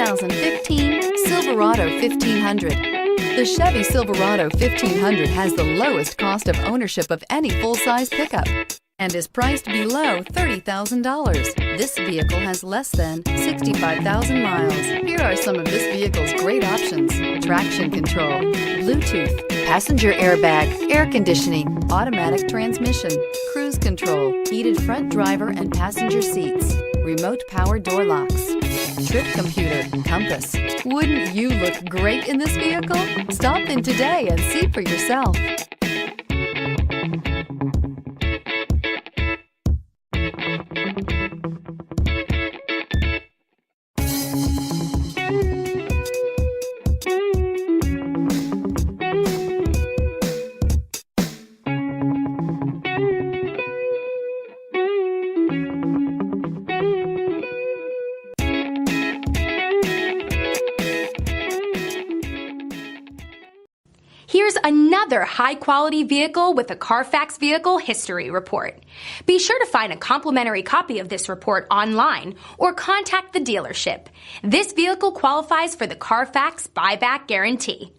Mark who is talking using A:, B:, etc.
A: 2015 Silverado 1500. The Chevy Silverado 1500 has the lowest cost of ownership of any full-size pickup and is priced below $30,000. This vehicle has less than 65,000 miles. Here are some of this vehicle's great options: traction control, Bluetooth, passenger airbag, air conditioning, automatic transmission, cruise control, heated front driver and passenger seats, remote power door locks, trip computer, compass. Wouldn't you look great in this vehicle? Stop in today and see for yourself.
B: Here's another high-quality vehicle with a Carfax Vehicle History Report. Be sure to find a complimentary copy of this report online or contact the dealership. This vehicle qualifies for the Carfax Buyback Guarantee.